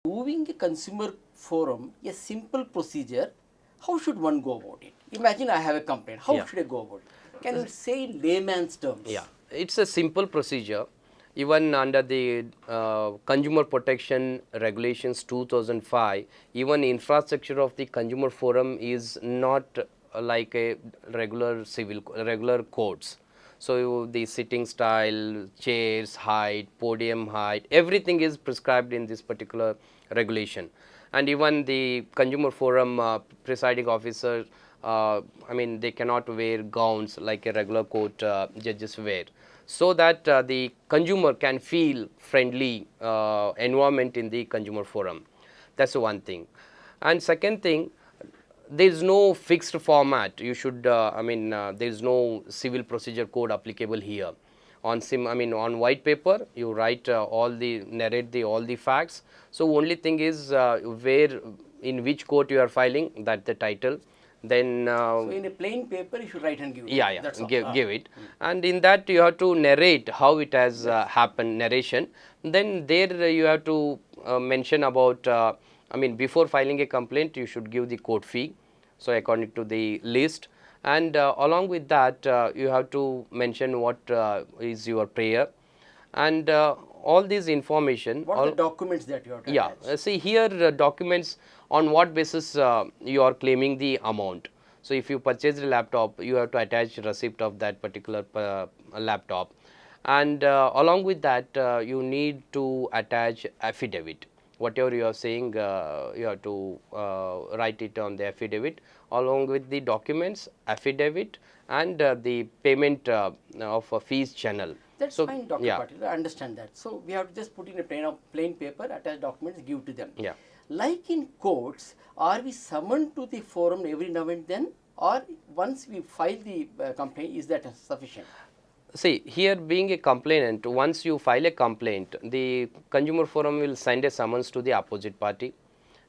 Moving a consumer forum, a simple procedure, how should one go about it? Imagine I have a complaint. How Yeah. should I go about it? Can you say in layman's terms? Yeah, it's a simple procedure. Even under the Consumer Protection Regulations 2005, even infrastructure of the consumer forum is not like a regular courts. So the sitting style, chairs height, podium height, everything is prescribed in this particular regulation. And even the consumer forum presiding officer, I mean, they cannot wear gowns like a regular court judges wear, so that the consumer can feel friendly environment in the consumer forum. That's one thing. And second thing, there is no fixed format. You should, there is no civil procedure code applicable here. On on white paper, you write narrate all the facts. So only thing is where, in which court you are filing, that the title. Then So in a plain paper, you should write and give it. yeah, That's all. give it, and in that you have to narrate how it has happened, narration. Then there you have to mention about, before filing a complaint, you should give the court fee, so according to the list, and along with that you have to mention what is your prayer, and all these information. What are the documents that you have to Yeah, attach? see here documents on what basis you are claiming the amount. So if you purchase a laptop, you have to attach receipt of that particular laptop, and along with that you need to attach affidavit. Whatever you are saying, you have to write it on the affidavit along with the documents, affidavit, and the payment of a fees channel. That's So, fine, Dr. yeah. Patil. I understand that. So we have to just put in a plain paper, attach documents, give to them. Yeah. Like in courts, are we summoned to the forum every now and then, or once we file the complaint, is that sufficient? See, here being a complainant, once you file a complaint, the consumer forum will send a summons to the opposite party,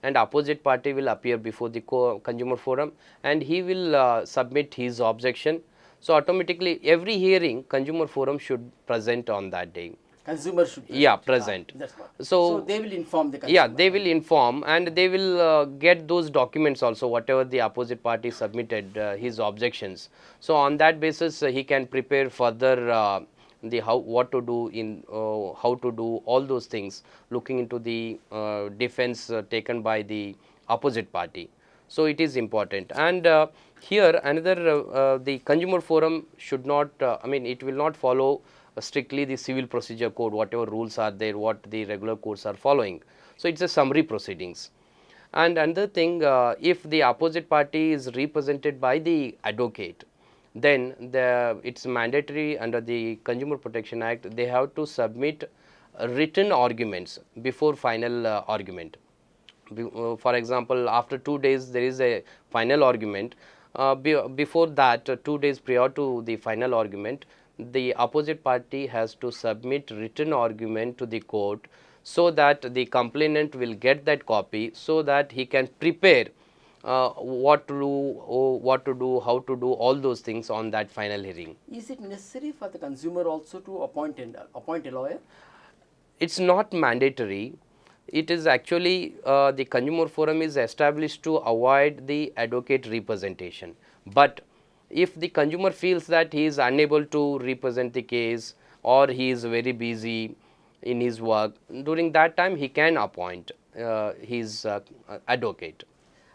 and opposite party will appear before the consumer forum, and he will submit his objection. So automatically every hearing consumer forum should present on that day. Consumer should present. Yeah, present. That's what. So they will inform the consumer. yeah, they will inform, and they will get those documents also, whatever the opposite party submitted his objections. So on that basis he can prepare further the what to do in how to do all those things, looking into the defense taken by the opposite party. So it is important. And here another, the consumer forum should not, it will not follow strictly the civil procedure code, whatever rules are there, what the regular courts are following. So it's a summary proceedings. And another thing, if the opposite party is represented by the advocate, then it's mandatory under the Consumer Protection Act, they have to submit written arguments before final argument. For example, after 2 days there is a final argument. Before that, 2 days prior to the final argument, the opposite party has to submit written argument to the court, so that the complainant will get that copy, so that he can prepare what to do, how to do all those things on that final hearing. Is it necessary for the consumer also to appoint a lawyer? It's not mandatory. It is actually the consumer forum is established to avoid the advocate representation. But if the consumer feels that he is unable to represent the case, or he is very busy in his work, during that time he can appoint his advocate.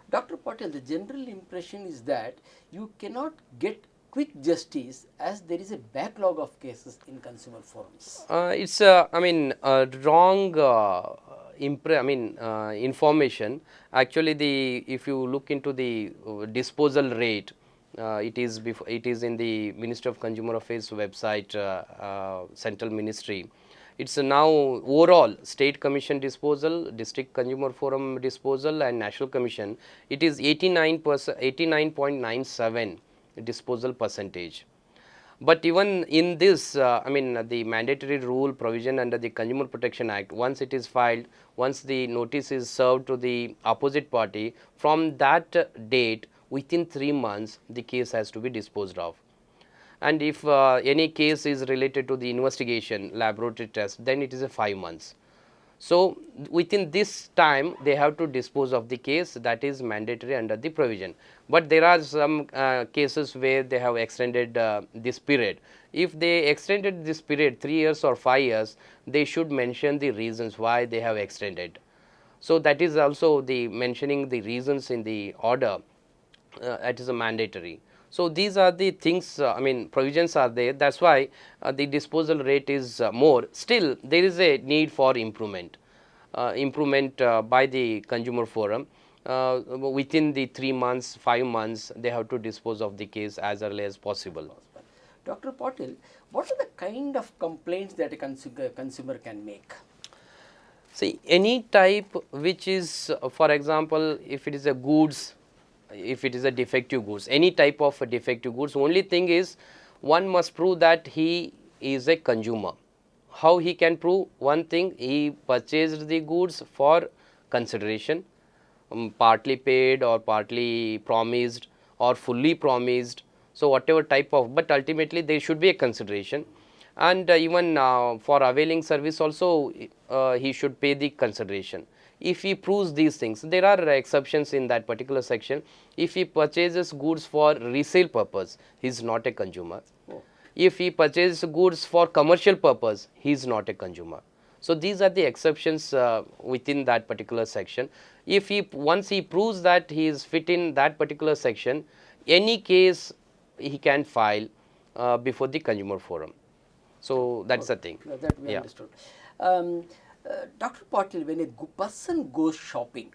Dr. Patil, the general impression is that you cannot get quick justice as there is a backlog of cases in consumer forums. It's wrong information. Actually, if you look into the disposal rate, it is in the Ministry of Consumer Affairs website, Central Ministry. It's now overall State Commission disposal, District Consumer Forum disposal, and National Commission. It is 89.97 disposal percentage. But even in this, the mandatory rule provision under the Consumer Protection Act, once it is filed, once the notice is served to the opposite party, from that date, within 3 months, the case has to be disposed of. And if any case is related to the investigation, laboratory test, then it is a 5 months. So within this time they have to dispose of the case, that is mandatory under the provision. But there are some cases where they have extended this period. If they extended this period 3 years or 5 years, they should mention the reasons why they have extended. So that is also the mentioning the reasons in the order, it is a mandatory. So these are the things, I mean provisions are there, that is why the disposal rate is more. Still there is a need for improvement, by the consumer forum. Within the 3 months, 5 months, they have to dispose of the case as early as possible. Dr. Patil, what are the kind of complaints that a consumer can make? See, any type which is, for example, if it is a goods, if it is a defective goods, any type of a defective goods, only thing is one must prove that he is a consumer. How he can prove? One thing, he purchased the goods for consideration, partly paid or partly promised or fully promised. So whatever type of, but ultimately there should be a consideration. And even for availing service also he should pay the consideration. If he proves these things, there are exceptions in that particular section. If he purchases goods for resale purpose, he is not a consumer. Oh. If he purchases goods for commercial purpose, he is not a consumer. So these are the exceptions within that particular section. If he once he proves that he is fit in that particular section, any case he can file before the consumer forum. So that's the thing. That we understood. Dr. Patil, when a person goes shopping,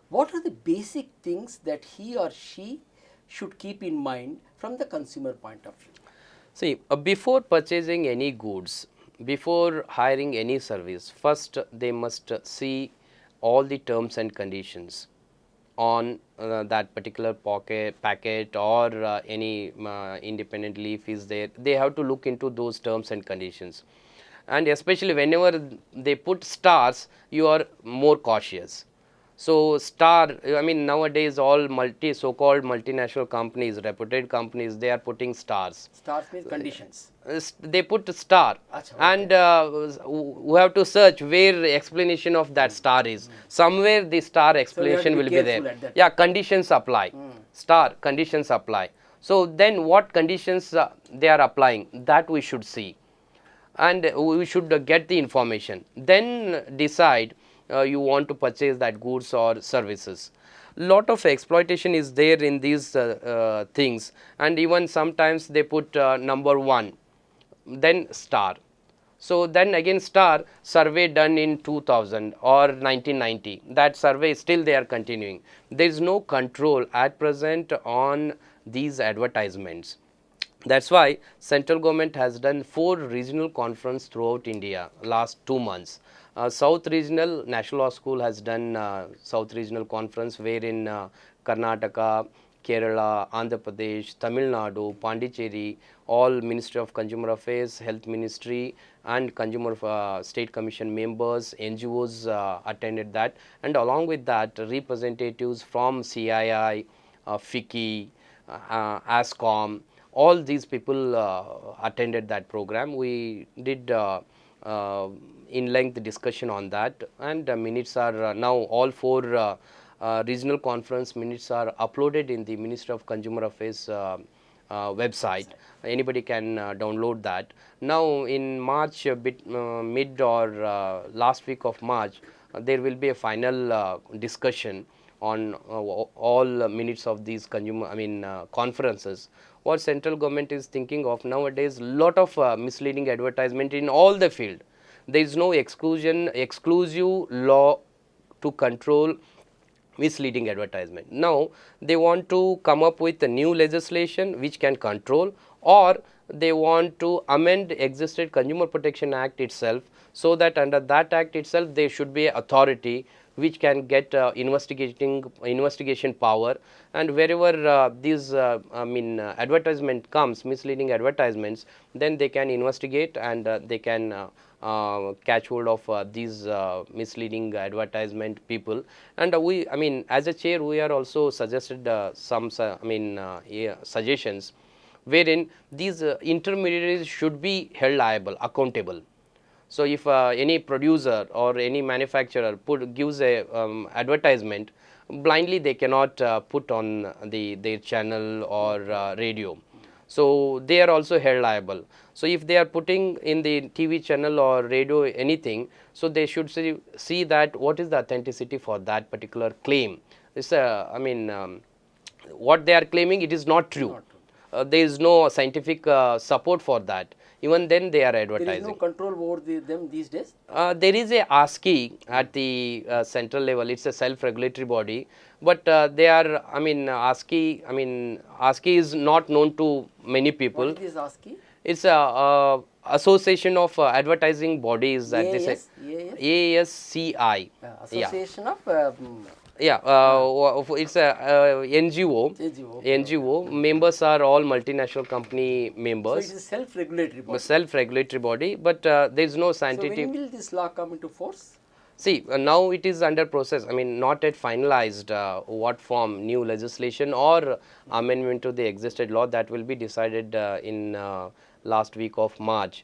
what are the basic things that he or she should keep in mind from the consumer point of view? See, before purchasing any goods, before hiring any service, first they must see all the terms and conditions on that particular packet or any independent leaf is there. They have to look into those terms and conditions, and especially whenever they put stars, you are more cautious. So star, I mean nowadays all so-called multinational companies, reputed companies, they are putting stars. Stars means conditions. They put star. Achha, okay. And we have to search where explanation of that star is. Somewhere the star explanation will be there. Yeah, conditions apply. Star, conditions apply. So then what conditions they are applying, that we should see, and we should get the information. Then decide you want to purchase that goods or services. Lot of exploitation is there in these things, and even sometimes they put number 1, then star. So then again star, survey done in 2000 or 1990, that survey still they are continuing. There is no control at present on these advertisements. That's why central government has done 4 regional conference throughout India last 2 months. South Regional National Law School has done South Regional Conference, wherein Karnataka, Kerala, Andhra Pradesh, Tamil Nadu, Pondicherry, all Ministry of Consumer Affairs, Health Ministry and Consumer State Commission members, NGOs attended that, and along with that representatives from CII, FICCI, ASCOM, all these people attended that program. We did in length discussion on that, and minutes are now all 4 regional conference minutes are uploaded in the Ministry of Consumer Affairs website. Anybody can download that. Now in March, mid or last week of March, there will be a final discussion on all minutes of these conferences. What central government is thinking of nowadays, lot of misleading advertisement in all the field. There is no exclusive law to control misleading advertisement. Now they want to come up with a new legislation which can control, or they want to amend existing Consumer Protection Act itself, so that under that act itself there should be an authority which can get investigation power, and wherever these advertisement comes, misleading advertisements, then they can investigate, and they can catch hold of these misleading advertisement people. And as a chair, we are also suggested some suggestions, wherein these intermediaries should be held liable, accountable. So if any producer or any manufacturer gives a advertisement, blindly they cannot put on their channel or radio. So they are also held liable. So if they are putting in the TV channel or radio anything, so they should see that what is the authenticity for that particular claim. It's I mean, what they are claiming, it is not true. Not true. There is no scientific support for that. Even then they are advertising. There is no control over them these days. There is a ASCII at the central level. It's a self-regulatory body, but they are. I mean, ASCII. I mean, ASCII is not known to many people. What is this ASCII? It's a association of advertising bodies that they say. ASCI. Association of. Yeah, it's a NGO. NGO members are all multinational company members. So it is self-regulatory body. Self-regulatory body, but there is no scientific. So when will this law come into force? See, now it is under process. I mean, not yet finalized what form, new legislation or amendment to the existed law, that will be decided in last week of March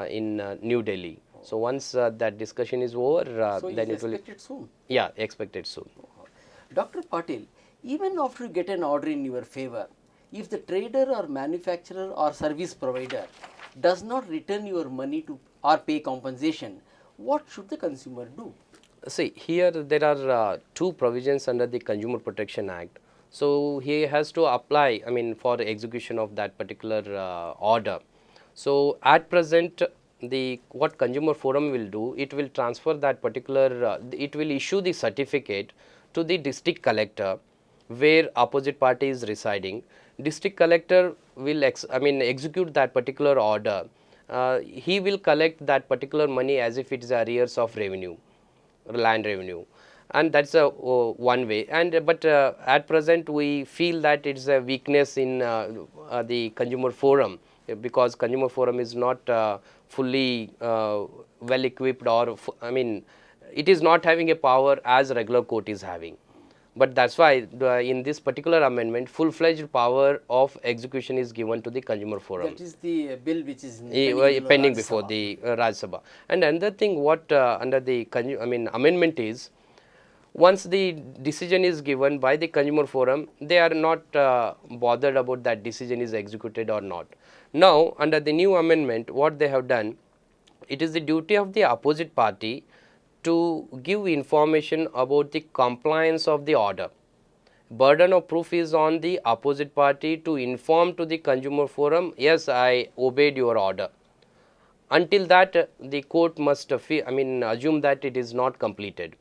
in New Delhi. So once that discussion is over, so then it will. Expected soon. Yeah, expected soon. Dr. Patil, even after you get an order in your favor, if the trader or manufacturer or service provider does not return your money to or pay compensation, what should the consumer do? See, here there are two provisions under the Consumer Protection Act. So he has to apply, I mean, for execution of that particular order. So at present, what Consumer Forum will do, it will transfer that particular, it will issue the certificate to the district collector where opposite party is residing. District collector will execute that particular order. He will collect that particular money as if it is arrears of revenue, land revenue, and that's a one way. And but at present we feel that it is a weakness in the Consumer Forum, because Consumer Forum is not fully well equipped, or I mean, it is not having a power as regular court is having. But that's why in this particular amendment, full-fledged power of execution is given to the Consumer Forum. That is the bill which is pending before the Rajya Sabha. And another thing, what under the amendment is, once the decision is given by the Consumer Forum, they are not bothered about that decision is executed or not. Now, under the new amendment, what they have done, it is the duty of the opposite party to give information about the compliance of the order. Burden of proof is on the opposite party to inform to the Consumer Forum, yes, I obeyed your order. Until that, the court must assume that it is not completed.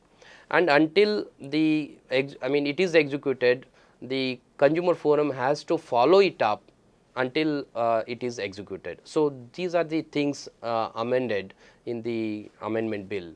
And until it is executed, the Consumer Forum has to follow it up until it is executed. So these are the things amended in the amendment bill.